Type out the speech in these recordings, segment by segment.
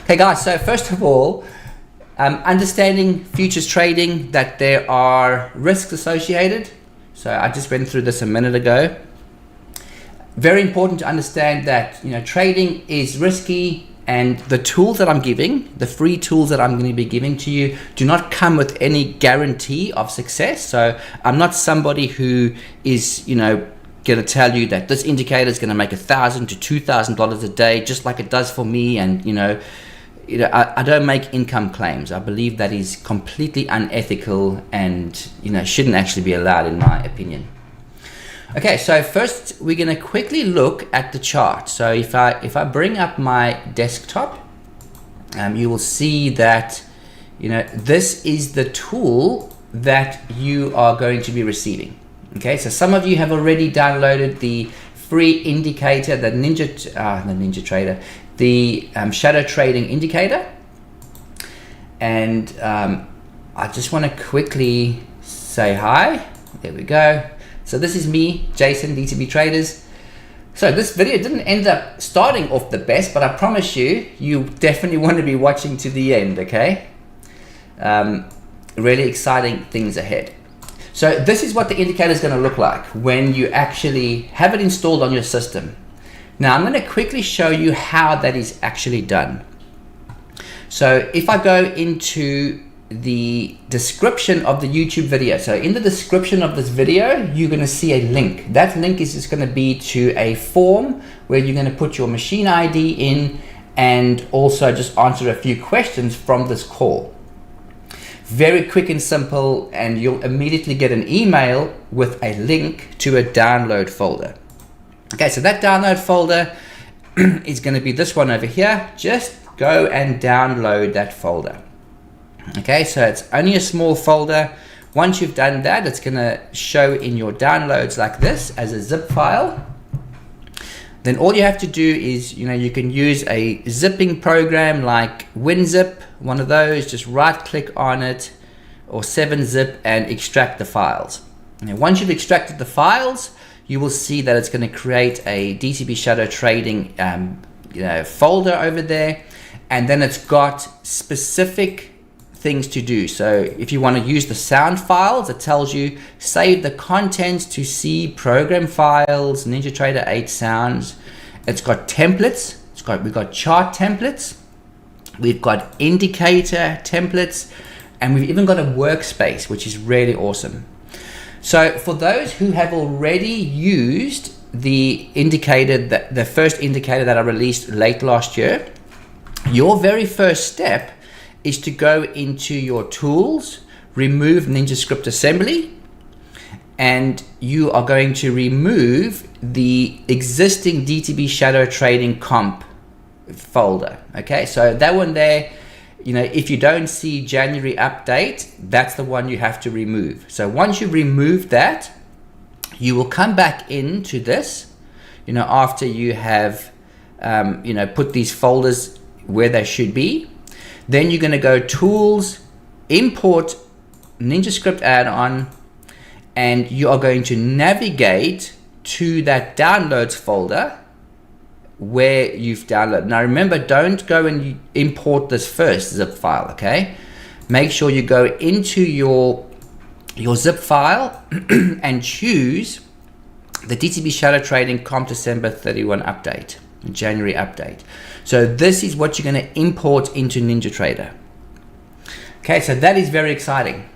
Okay guys, so first of all, understanding futures trading, that there are risks associated. So I just went through this a minute ago. Very important to understand that, you know, trading is risky, and the tools that I'm giving, the free tools that I'm going to be giving to you, do not come with any guarantee of success. So I'm not somebody who is, you know, going to tell you that this indicator is going to make $1,000 to $2,000 a day, just like it does for me. And I don't make income claims. I believe that is completely unethical and, you know, shouldn't actually be allowed, in my opinion. Okay, so first we're going to quickly look at the chart. So if I bring up my desktop, you will see that, you know, this is the tool that you are going to be receiving. Okay, so some of you have already downloaded the free indicator, the NinjaTrader, the shadow trading indicator. And I just want to quickly say hi. There we go. So this is me, Jason, DTB Traders. So this video didn't end up starting off the best, but I promise you, you definitely want to be watching to the end, okay? Really exciting things ahead. So this is what the indicator is going to look like when you actually have it installed on your system. Now I'm going to quickly show you how that is actually done. So if I go into the description of the YouTube video, so in the description of this video, you're going to see a link. That link is just going to be to a form where you're going to put your machine ID in and also just answer a few questions from this call. Very quick and simple, and you'll immediately get an email with a link to a download folder. Okay, so that download folder is going to be this one over here. Just go and download that folder. Okay, so it's only a small folder. Once you've done that, it's going to show in your downloads like this as a zip file. Then all you have to do is, you know, you can use a zipping program like WinZip, one of those. Just right click on it, or 7-zip, and extract the files. Now, once you've extracted the files, you will see that it's going to create a DTB shadow trading folder over there, and then it's got specific things to do. So if you want to use the sound files, it tells you save the contents to C program files, NinjaTrader 8 sounds. It's got templates. We've got chart templates. We've got indicator templates, and we've even got a workspace, which is really awesome. So for those who have already used the indicator, the first indicator that I released late last year, your very first step is to go into your tools, remove NinjaScript assembly, and you are going to remove the existing DTB shadow trading comp folder. Okay, so that one there, you know, if you don't see January update, that's the one you have to remove. So once you've removed that, you will come back into this, you know, after you have put these folders where they should be. Then you're going to go Tools, Import NinjaScript add-on, and you are going to navigate to that Downloads folder where you've downloaded. Now remember, don't go and import this first zip file, okay? Make sure you go into your zip file and choose the DTB Shadow Trading Comp December 31 update, January update. So this is what you're going to import into NinjaTrader. Okay, so that is very exciting.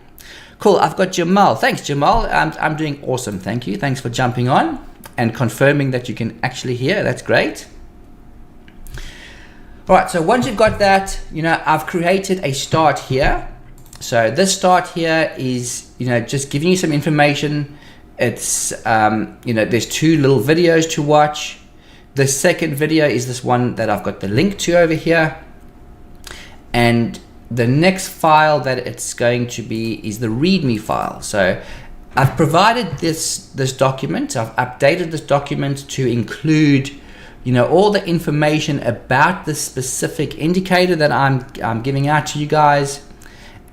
Cool, I've got Jamal. Thanks, Jamal. I'm doing awesome, thank you. Thanks for jumping on and confirming that you can actually hear. That's great. All right, so once you've got that, you know, I've created a start here. So this start here is, you know, just giving you some information. It's, there's 2 little videos to watch. The second video is this one that I've got the link to over here. And the next file that it's going to be is the README file. So I've provided this document. I've updated this document to include, you know, all the information about the specific indicator that I'm giving out to you guys,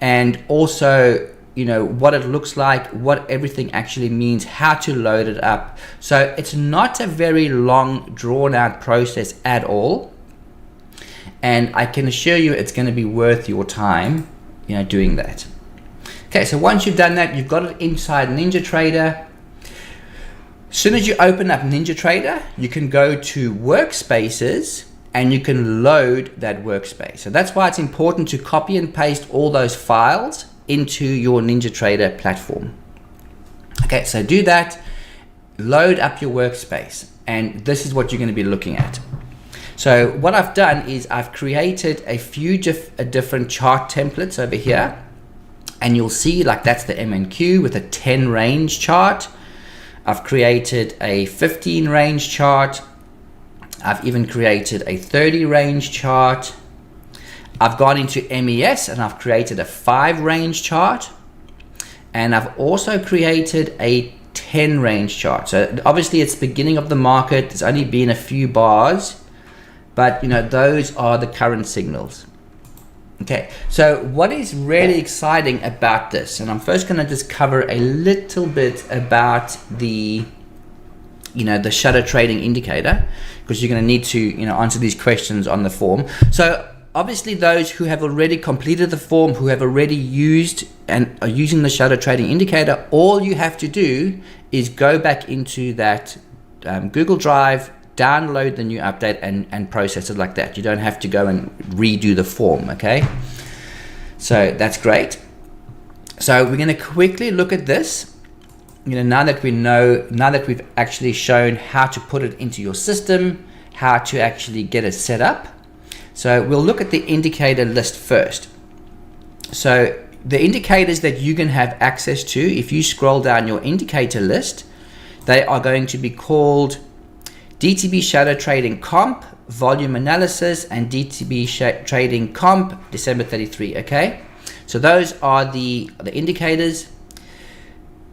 and also, you know, what it looks like, what everything actually means, how to load it up. So it's not a very long, drawn out process at all. and I can assure you it's going to be worth your time, doing that. Okay, so once you've done that, you've got it inside NinjaTrader. As soon as you open up NinjaTrader, you can go to workspaces and you can load that workspace. So that's why it's important to copy and paste all those files into your NinjaTrader platform. Okay, so do that, load up your workspace, and this is what you're going to be looking at. So what I've done is I've created a few different chart templates over here, and you'll see like that's the MNQ with a 10 range chart. I've created a 15 range chart. I've even created a 30 range chart. I've gone into MES and I've created a 5 range chart. And I've also created a 10 range chart. So obviously it's beginning of the market. There's only been a few bars, but those are the current signals. Okay, so what is really exciting about this, and I'm first going to just cover a little bit about the the shutter trading indicator, because you're going to need to answer these questions on the form. So obviously those who have already completed the form, who have already used and are using the shutter trading indicator, all you have to do is go back into that Google Drive, download the new update and process it like that. You don't have to go and redo the form, okay? So that's great. So we're going to quickly look at this. Now that we've actually shown how to put it into your system, how to actually get it set up. So we'll look at the indicator list first. So the indicators that you can have access to, if you scroll down your indicator list, they are going to be called DTB Shadow Trading Comp, Volume Analysis, and DTB Trading Comp, December 33, okay? So those are the indicators.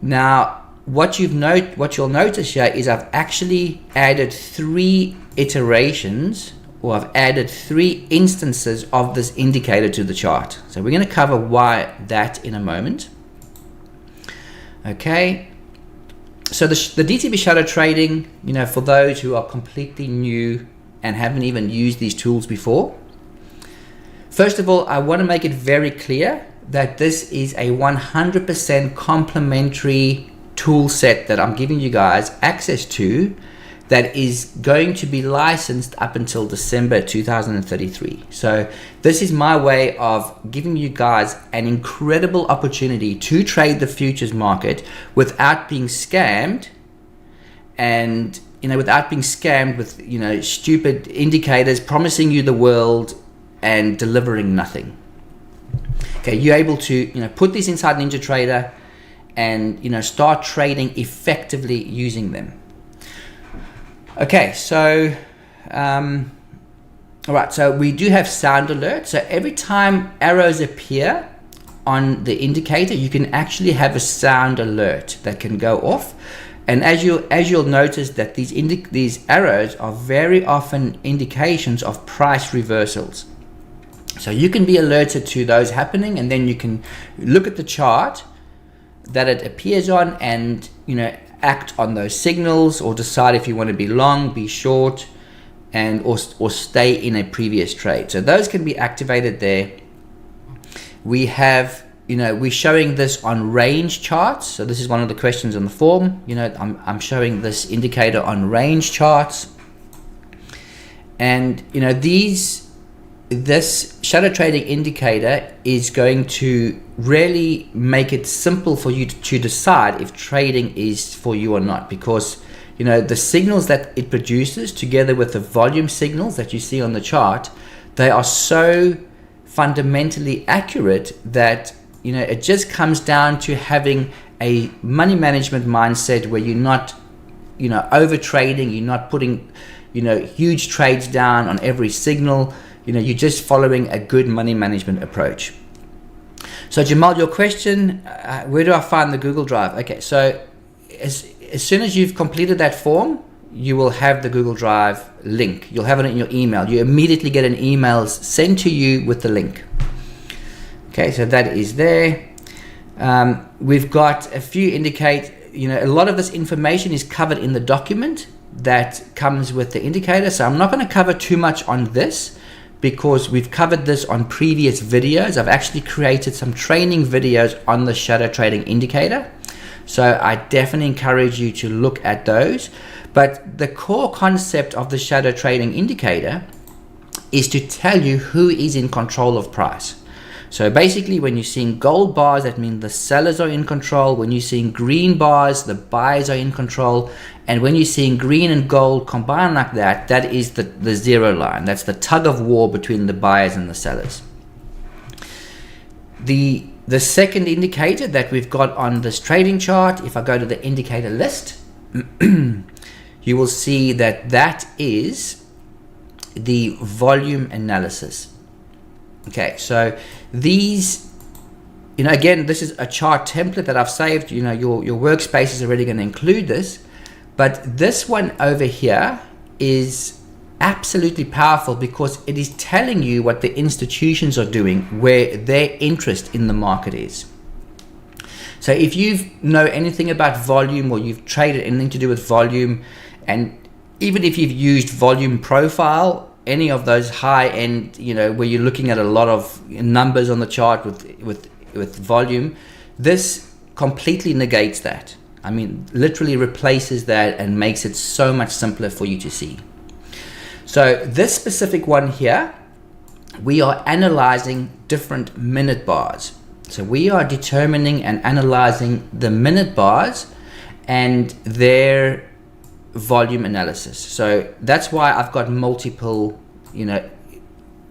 Now, what you'll notice here is I've actually added 3 iterations, or I've added 3 instances of this indicator to the chart. So we're going to cover why that in a moment. Okay. So the DTB Shadow Trading, for those who are completely new and haven't even used these tools before, first of all, I want to make it very clear that this is a 100% complementary tool set that I'm giving you guys access to, that is going to be licensed up until December 2033. So this is my way of giving you guys an incredible opportunity to trade the futures market without being scammed, and without being scammed with stupid indicators promising you the world and delivering nothing. Okay, you're able to put these inside NinjaTrader and start trading effectively using them. Okay, so all right, so we do have sound alert. So every time arrows appear on the indicator, you can actually have a sound alert that can go off. And as you'll notice that these arrows are very often indications of price reversals. So you can be alerted to those happening, and then you can look at the chart that it appears on and act on those signals, or decide if you want to be long, be short, and or stay in a previous trade. So those can be activated there. We have we're showing this on range charts. So this is one of the questions on the form. I'm showing this indicator on range charts, and this shadow trading indicator is going to really make it simple for you to decide if trading is for you or not, because the signals that it produces together with the volume signals that you see on the chart, they are so fundamentally accurate that it just comes down to having a money management mindset where you're not over trading, you're not putting huge trades down on every signal. You're just following a good money management approach. So Jamal, your question, where do I find the Google Drive? Okay, so as soon as you've completed that form, you will have the Google Drive link. You'll have it in your email. You immediately get an email sent to you with the link. Okay, so that is there. We've got a few a lot of this information is covered in the document that comes with the indicator. So I'm not going to cover too much on this, because we've covered this on previous videos. I've actually created some training videos on the shadow trading indicator. So I definitely encourage you to look at those. But the core concept of the shadow trading indicator is to tell you who is in control of price. So basically, when you're seeing gold bars, that means the sellers are in control. When you're seeing green bars, the buyers are in control. And when you're seeing green and gold combined like that, that is the zero line. That's the tug of war between the buyers and the sellers. The second indicator that we've got on this trading chart, if I go to the indicator list, you will see that that is the volume analysis. Okay, so these, again, this is a chart template that I've saved. Your workspace is already going to include this, but this one over here is absolutely powerful because it is telling you what the institutions are doing, where their interest in the market is. So if you know anything about volume, or you've traded anything to do with volume, and even if you've used volume profile, any of those high end, where you're looking at a lot of numbers on the chart with volume, this completely negates that. I mean, literally replaces that and makes it so much simpler for you to see. So this specific one here, we are analyzing different minute bars. So we are determining and analyzing the minute bars and their volume analysis. So that's why I've got multiple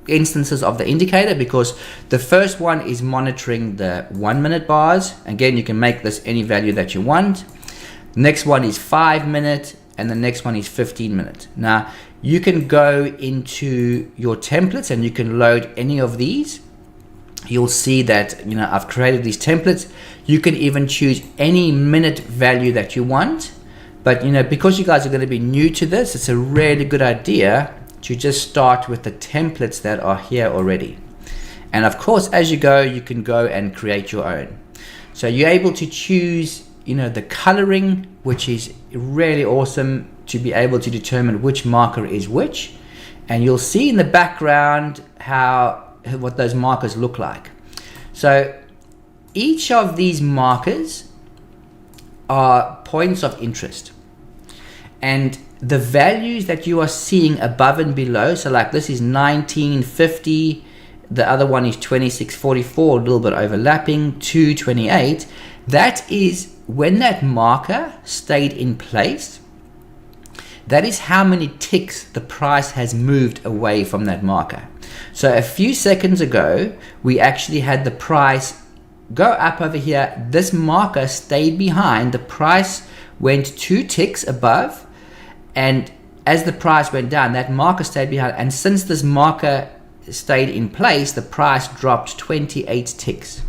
instances of the indicator, because the first one is monitoring the 1 minute bars. Again, you can make this any value that you want. Next one is 5 minute, and the next one is 15 minute. Now you can go into your templates and you can load any of these. You'll see that I've created these templates. You can even choose any minute value that you want. But because you guys are going to be new to this, it's a really good idea to just start with the templates that are here already. And of course, as you go, you can go and create your own. So you're able to choose, the coloring, which is really awesome to be able to determine which marker is which. And you'll see in the background what those markers look like. So each of these markers are points of interest. And the values that you are seeing above and below, so like this is 1950, the other one is 2644, a little bit overlapping, 228. That is when that marker stayed in place. That is how many ticks the price has moved away from that marker. So a few seconds ago, we actually had the price go up over here. This marker stayed behind. The price went 2 ticks above. And as the price went down, that marker stayed behind. And since this marker stayed in place, the price dropped 28 ticks.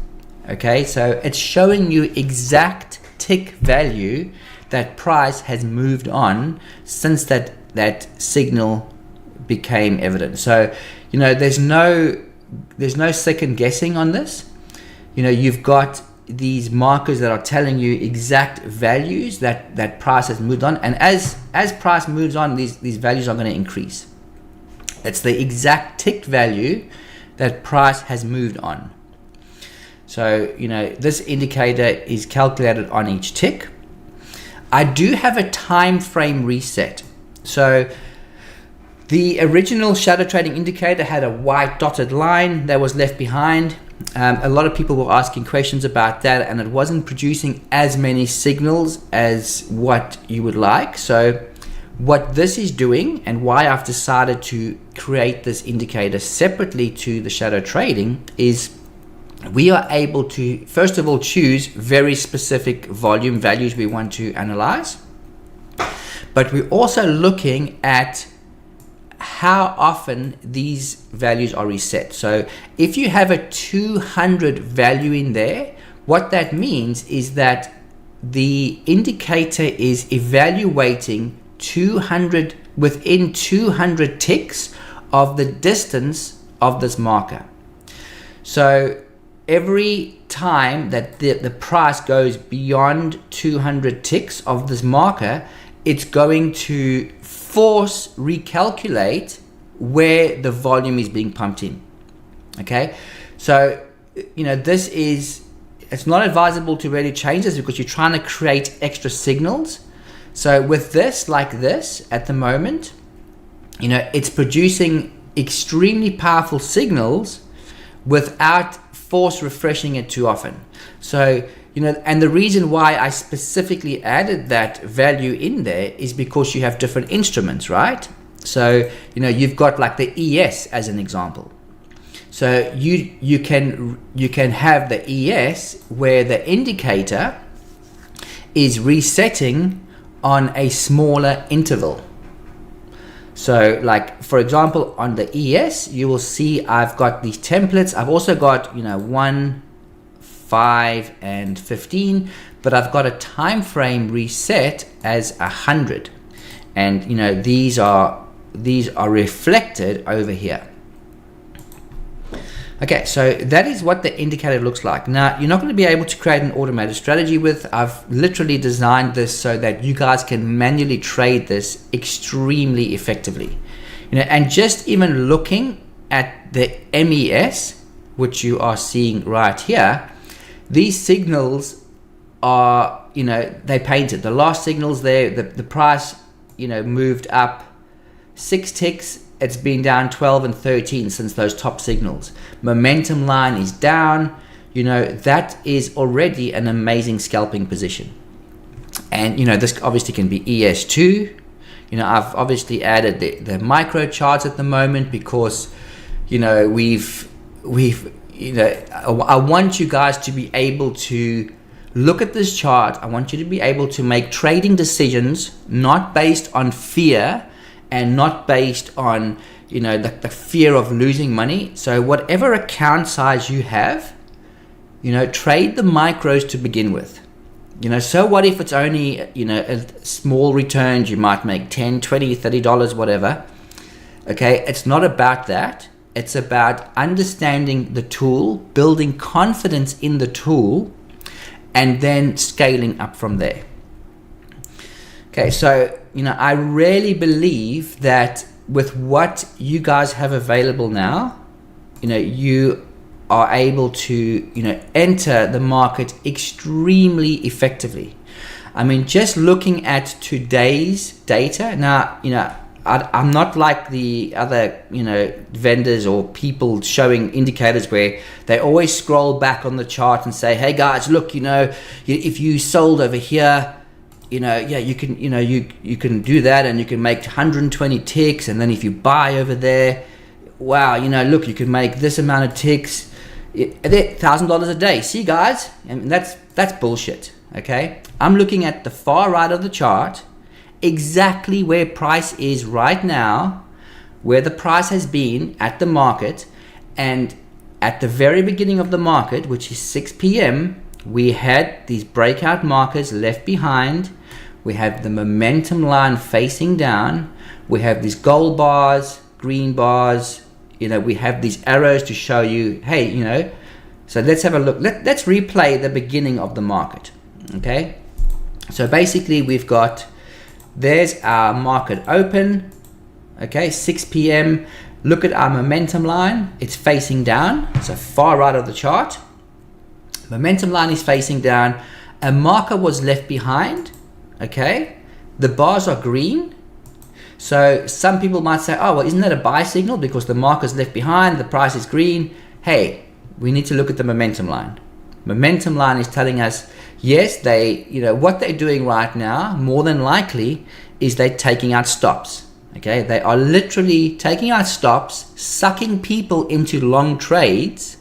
Okay, so it's showing you exact tick value that price has moved on since that signal became evident. So, there's no second guessing on this. You've got these markers that are telling you exact values that price has moved on, and as price moves on, these values are going to increase. That's the exact tick value that price has moved on. So this indicator is calculated on each tick. I do have a time frame reset. So the original shadow trading indicator had a white dotted line that was left behind. A lot of people were asking questions about that, and it wasn't producing as many signals as what you would like. So what this is doing, and why I've decided to create this indicator separately to the shadow trading, is we are able to, first of all, choose very specific volume values we want to analyze. But we're also looking at how often these values are reset. So if you have a 200 value in there, what that means is that the indicator is evaluating 200 within 200 ticks of the distance of this marker. So every time that the price goes beyond 200 ticks of this marker, it's going to recalculate where the volume is being pumped in. Okay, so this is, it's not advisable to really change this because you're trying to create extra signals. So with this, like this at the moment, it's producing extremely powerful signals without force refreshing it too often. So and the reason why I specifically added that value in there is because you have different instruments, right? So you've got like the ES as an example. So you can have the ES where the indicator is resetting on a smaller interval. So like, for example, on the ES, you will see I've got these templates. I've also got 1, 5, and 15, but I've got a time frame reset as 100, and these are reflected over here. Okay, so that is what the indicator looks like. Now, you're not going to be able to create an automated strategy with. I've literally designed this so that you guys can manually trade this extremely effectively. And just even looking at the MES, which you are seeing right here, these signals are, they painted. The last signals there, the price, moved up 6 ticks. It's been down 12 and 13 since those top signals. Momentum line is down. That is already an amazing scalping position. And this obviously can be ES2. I've obviously added the micro charts at the moment because I want you guys to be able to look at this chart. I want you to be able to make trading decisions not based on fear and not based on the fear of losing money. So whatever account size you have, trade the micros to begin with. So what if it's only a small returns? You might make $10, $20, $30, whatever. Okay, it's not about that. It's about understanding the tool, building confidence in the tool, and then scaling up from there. Okay, so I really believe that with what you guys have available now, you are able to enter the market extremely effectively. I mean, just looking at today's data now, I'm not like the other vendors or people showing indicators where they always scroll back on the chart and say, hey guys, look, if you sold over here, you can you can do that and you can make 120 ticks, and then if you buy over there, wow, look, you can make this amount of ticks, $1,000 a day. See guys, and that's bullshit. Okay, I'm looking at the far right of the chart, exactly where price is right now, where the price has been at the market, and at the very beginning of the market, which is 6 p.m., we had these breakout markers left behind. We have the momentum line facing down. We have these gold bars, green bars. We have these arrows to show you, hey, so let's have a look. Let's replay the beginning of the market. Okay, so basically we've got, there's our market open. Okay, 6 p.m. Look at our momentum line. It's facing down. So far right of the chart. Momentum line is facing down. A marker was left behind. Okay, the bars are green. So some people might say, oh, well, isn't that a buy signal because the marker's left behind, the price is green? Hey, we need to look at the momentum line. Momentum line is telling us, yes, what they're doing right now, more than likely, is they're taking out stops. Okay, they are literally taking out stops, sucking people into long trades.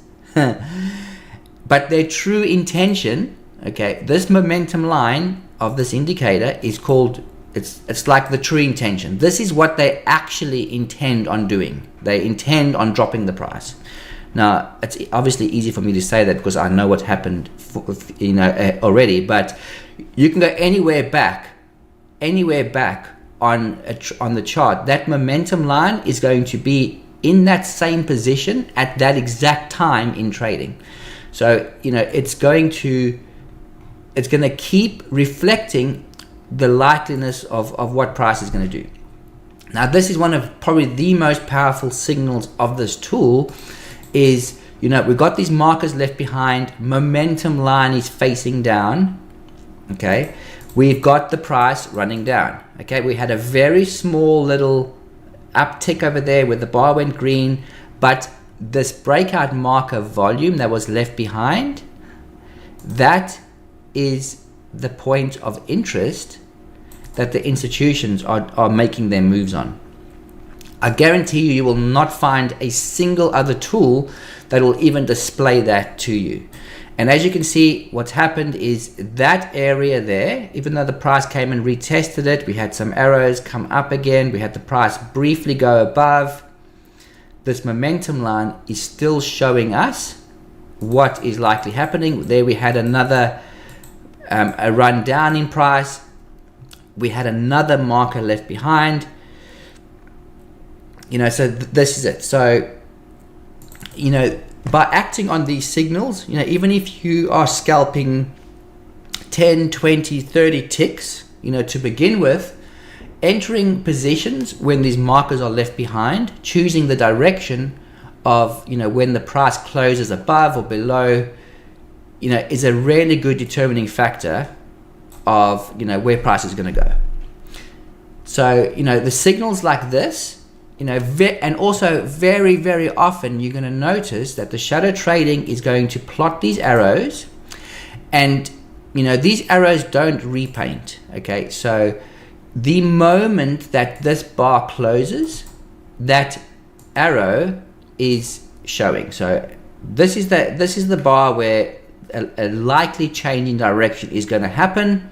But their true intention, okay, this momentum line of this indicator is called, it's like the true intention. This is what they actually intend on doing. They intend on dropping the price. Now, it's obviously easy for me to say that because I know what happened already, but you can go anywhere back on the chart. That momentum line is going to be in that same position at that exact time in trading. So, it's going to keep reflecting the likeliness of what price is going to do. Now this is one of probably the most powerful signals of this tool is, we've got these markers left behind, momentum line is facing down, okay? We've got the price running down, okay? We had a very small little uptick over there where the bar went green, but this breakout marker volume that was left behind, that is the point of interest that the institutions are making their moves on. I guarantee you, you will not find a single other tool that will even display that to you. And as you can see, what's happened is that area there, even though the price came and retested it, we had some arrows come up again, we had the price briefly go above, this momentum line is still showing us what is likely happening. There we had another a run down in price. We had another marker left behind. So this is it. So, by acting on these signals, even if you are scalping 10, 20, 30 ticks, to begin with, entering positions when these markers are left behind, choosing the direction of, when the price closes above or below, is a really good determining factor of, where price is going to go. So, the signals like this, and also very, very often you're going to notice that the shadow trading is going to plot these arrows, and these arrows don't repaint. Okay, so the moment that this bar closes, that arrow is showing. So this is the bar where a likely change in direction is going to happen.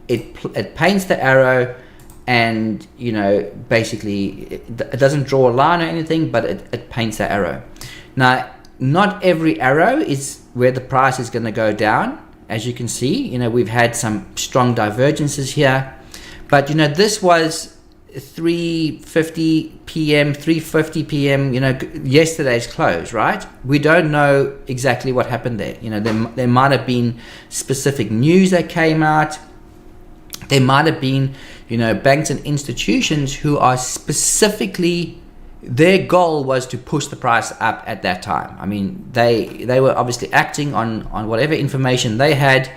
It paints the arrow, and basically it doesn't draw a line or anything, but it paints the arrow. Now, not every arrow is where the price is going to go down. As you can see, we've had some strong divergences here, but this was 3:50 p.m., 3:50 p.m., yesterday's close, right? We don't know exactly what happened there. There might have been specific news that came out. There might have been, banks and institutions who are specifically, their goal was to push the price up at that time. I mean, they were obviously acting on whatever information they had.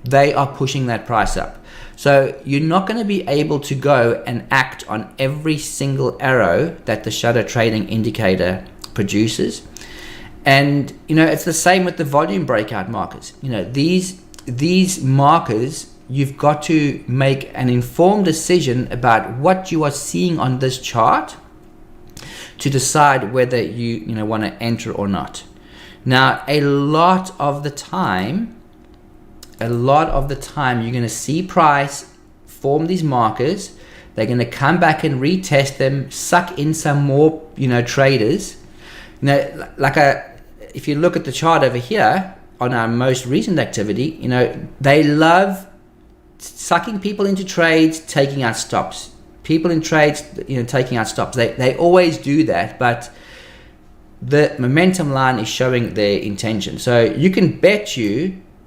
They are pushing that price up. So you're not going to be able to go and act on every single arrow that the shadow trading indicator produces. And, it's the same with the volume breakout markers. These markers, you've got to make an informed decision about what you are seeing on this chart to decide whether you want to enter or not. Now, a lot of the time you're going to see price form these markers. They're going to come back and retest them, suck in some more traders. If you look at the chart over here on our most recent activity, they love sucking people into trades, taking out stops. People in trades, taking out stops. They always do that, but the momentum line is showing their intention. So you can bet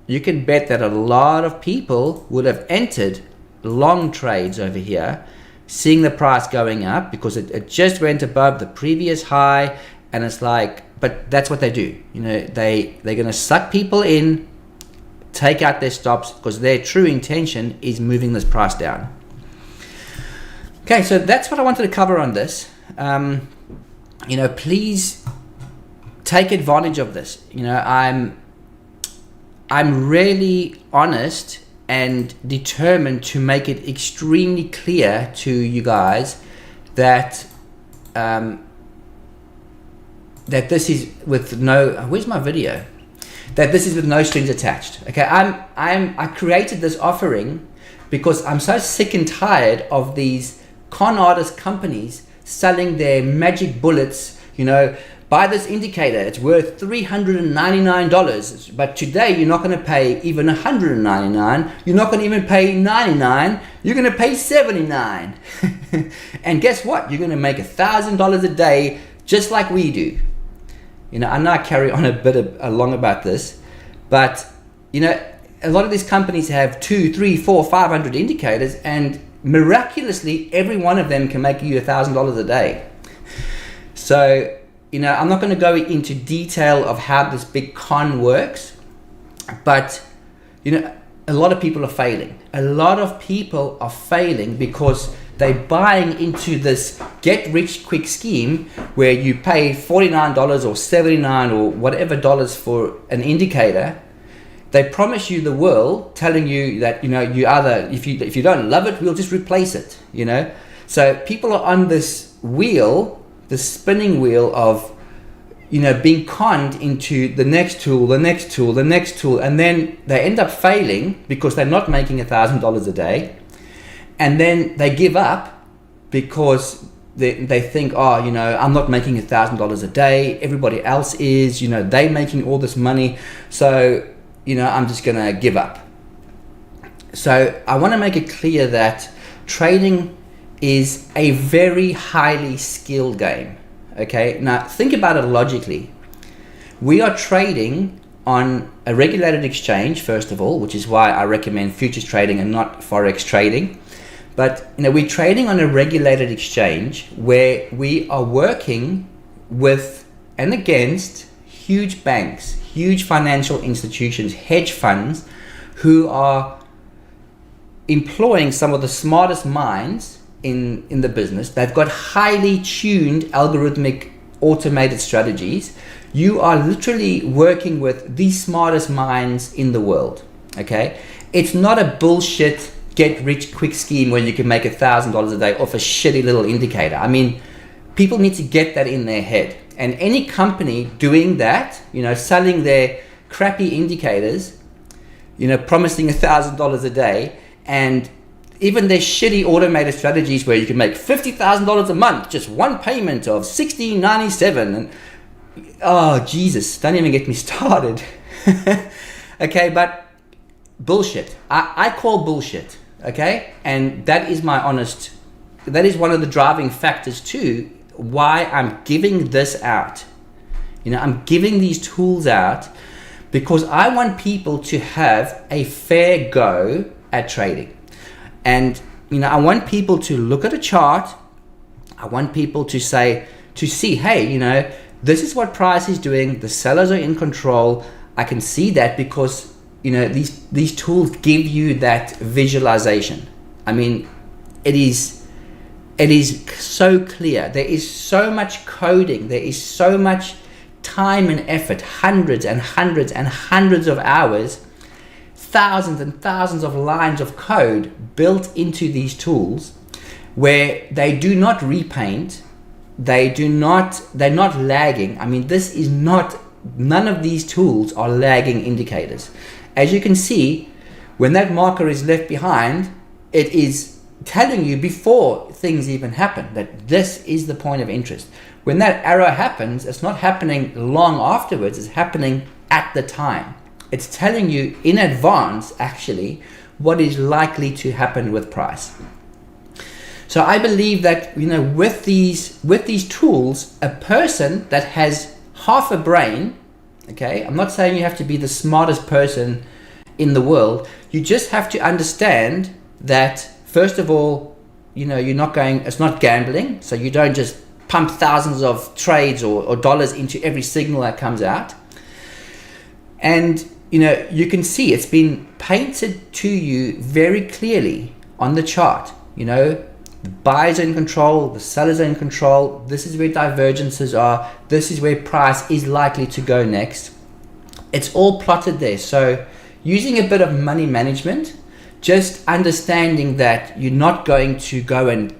that a lot of people would have entered long trades over here, seeing the price going up because it just went above the previous high, and it's like, but that's what they do. They're going to suck people in, take out their stops, because their true intention is moving this price down. Okay, so that's what I wanted to cover on this. Please take advantage of this. I'm really honest and determined to make it extremely clear to you guys that that this is with no, where's my video? That this is with no strings attached. Okay, I created this offering because I'm so sick and tired of these con artist companies selling their magic bullets. Buy this indicator, it's worth $399, but today you're not going to pay even $199. You're not going to even pay $99. You're going to pay $79. And guess what? You're going to make $1,000 a day, just like we do. I know I carry on a bit along about this, but a lot of these companies have 2, 3, 4, 500 indicators, and miraculously, every one of them can make you $1,000 a day. So, I'm not going to go into detail of how this big con works, but, a lot of people are failing. A lot of people are failing because they're buying into this get-rich-quick scheme where you pay $49 or $79 or whatever dollars for an indicator. They promise you the world, telling you that, you either, if you don't love it, we'll just replace it, So people are on this wheel, the spinning wheel of, being conned into the next tool, the next tool, the next tool, and then they end up failing because they're not making $1,000 a day. And then they give up because they think, I'm not making $1,000 a day. Everybody else is, they're making all this money. So, I'm just going to give up. So I want to make it clear that trading is a very highly skilled game. Okay, now think about it logically. We are trading on a regulated exchange, first of all, which is why I recommend futures trading and not forex trading. But we're trading on a regulated exchange where we are working with and against huge banks, huge financial institutions, hedge funds, who are employing some of the smartest minds in the business. They've got highly tuned algorithmic automated strategies. You are literally working with the smartest minds in the world. Okay, it's not a bullshit get rich quick scheme where you can make $1,000 a day off a shitty little indicator. I mean, people need to get that in their head. And any company doing that, selling their crappy indicators, promising $1,000 a day, and even their shitty automated strategies where you can make $50,000 a month, just one payment of $16.97, and oh Jesus, don't even get me started. Okay, but bullshit. I call bullshit. Okay, and that is that is one of the driving factors too why I'm giving this out. I'm giving these tools out because I want people to have a fair go at trading. And, I want people to look at a chart. I want people to see, hey, this is what price is doing. The sellers are in control. I can see that because, these tools give you that visualization. I mean, it is so clear. There is so much coding. There is so much time and effort, hundreds and hundreds and hundreds of hours, thousands and thousands of lines of code built into these tools where they do not repaint, they're not lagging. I mean, none of these tools are lagging indicators. As you can see, when that marker is left behind, it is telling you before things even happen that this is the point of interest. When that arrow happens, it's not happening long afterwards, it's happening at the time. It's telling you in advance, actually, what is likely to happen with price. So I believe that, with these tools, a person that has half a brain, okay, I'm not saying you have to be the smartest person in the world, you just have to understand that, first of all, it's not gambling, so you don't just pump thousands of trades or dollars into every signal that comes out. And you can see it's been painted to you very clearly on the chart. The buyers are in control, the sellers are in control. This is where divergences are. This is where price is likely to go next. It's all plotted there. So using a bit of money management, just understanding that you're not going to go and,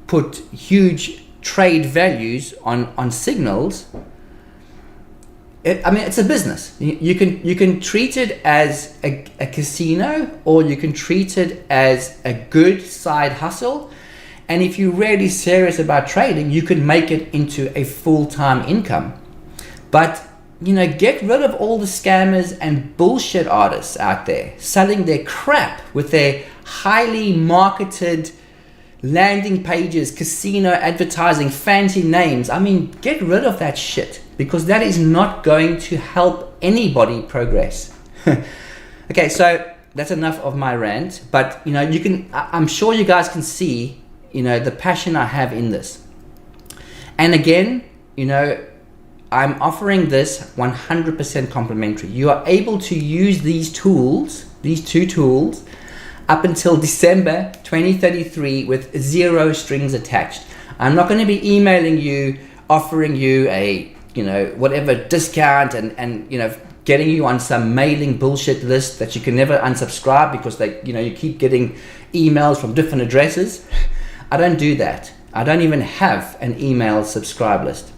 put huge trade values on signals. It's a business. You can treat it as a casino, or you can treat it as a good side hustle. And if you're really serious about trading, you can make it into a full-time income. But, get rid of all the scammers and bullshit artists out there selling their crap with their highly marketed landing pages, casino advertising, fancy names. Get rid of that shit, because that is not going to help anybody progress. Okay, so that's enough of my rant. But you know, I'm sure you guys can see, you know, the passion I have in this. And again, you know, I'm offering this 100% complimentary. You are able to use these tools, these two tools, up until December 2033 with 0 strings attached. I'm not going to be emailing you, offering you a, you know, whatever discount and you know, getting you on some mailing bullshit list that you can never unsubscribe because they, you know, you keep getting emails from different addresses. I don't do that. I don't even have an email subscribe list.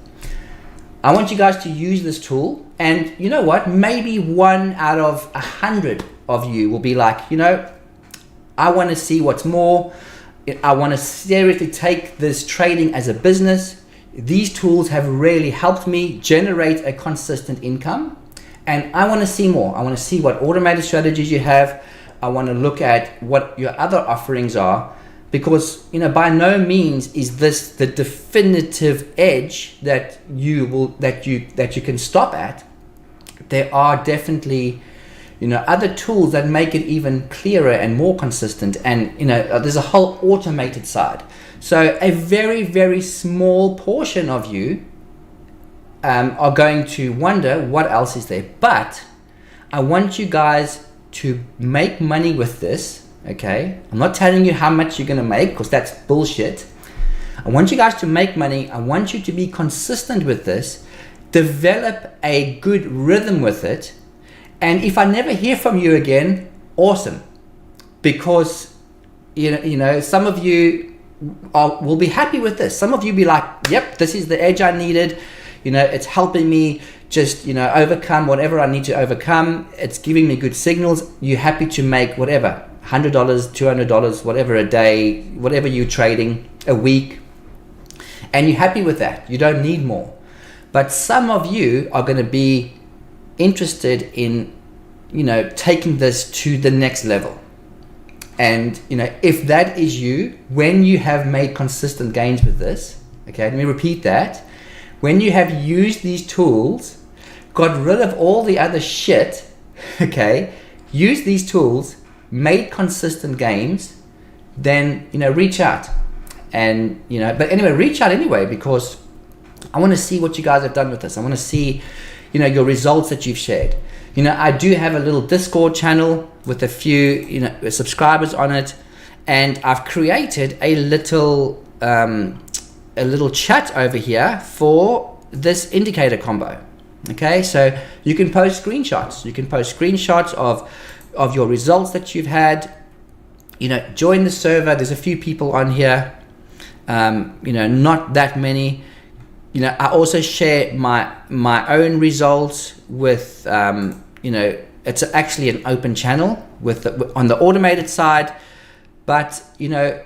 I want you guys to use this tool, and you know what? Maybe 1 out of 100 of you will be like, you know, I want to see what's more. I want to seriously take this trading as a business. These tools have really helped me generate a consistent income, and I want to see more. I want to see what automated strategies you have. I want to look at what your other offerings are, because, you know, by no means is this the definitive edge that you can stop at. There are definitely, you know, other tools that make it even clearer and more consistent, and you know, there's a whole automated side. So a very, very small portion of you are going to wonder what else is there. But I want you guys to make money with this. Okay, I'm not telling you how much you're going to make, because that's bullshit. I want you guys to make money. I want you to be consistent with this, develop a good rhythm with it. And if I never hear from you again, awesome, because you know, some of you will be happy with this. Some of you be like, yep, this is the edge I needed. You know, it's helping me just, you know, overcome whatever I need to overcome. It's giving me good signals. You're happy to make whatever, $100, $200, whatever a day, whatever you're trading a week, and you're happy with that. You don't need more. But some of you are going to be interested in, you know, taking this to the next level. And you know, if that is you, when you have made consistent gains with this, okay, let me repeat that. When you have used these tools, got rid of all the other shit, okay, use these tools, made consistent gains, then, you know, reach out. And, you know, but anyway, reach out anyway, because I want to see what you guys have done with this. I want to see, you know, your results that you've shared. You know, I do have a little Discord channel with a few, you know, subscribers on it, and I've created a little chat over here for this indicator combo. Okay, so you can post screenshots. You can post screenshots of your results that you've had. You know, join the server. There's a few people on here. You know, not that many. You know, I also share my own results with, you know, it's actually an open channel with on the automated side. But, you know,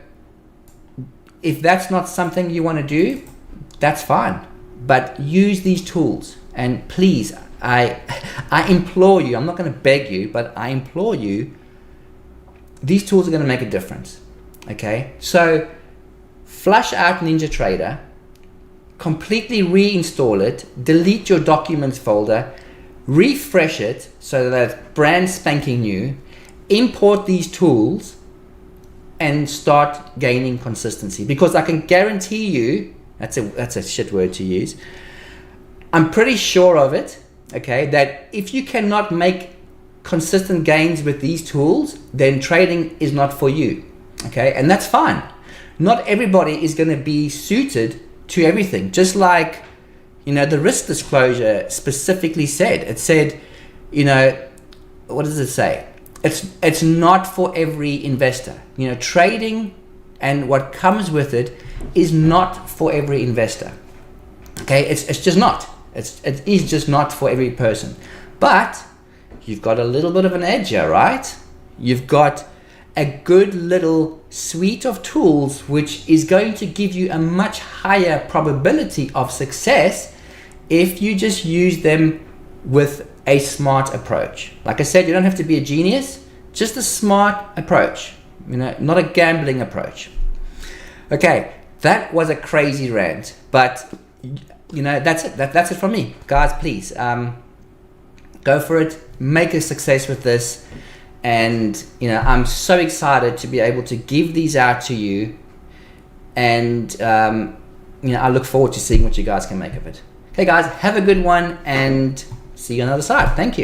if that's not something you want to do, that's fine. But use these tools, and please, I implore you, I'm not going to beg you, but I implore you, these tools are going to make a difference. Okay, so flush out NinjaTrader, completely reinstall it, delete your documents folder, refresh it so that it's brand spanking new, import these tools, and start gaining consistency. Because I can guarantee you, that's a shit word to use, I'm pretty sure of it, okay, that if you cannot make consistent gains with these tools, then trading is not for you. Okay, and that's fine. Not everybody is going to be suited to everything. Just like, you know, the risk disclosure specifically said, it said, you know, what does it say? It's not for every investor. You know, trading and what comes with it is not for every investor. Okay, it's just not. It is just not for every person. But you've got a little bit of an edge here, right? You've got a good little suite of tools which is going to give you a much higher probability of success if you just use them with a smart approach. Like I said, you don't have to be a genius, just a smart approach, you know, not a gambling approach. Okay, that was a crazy rant, but you know, that's it. That's it from me. Guys, please go for it, make a success with this, And you know, I'm so excited to be able to give these out to you, and you know, I look forward to seeing what you guys can make of it. Okay guys, have a good one, and see you on the other side. Thank you.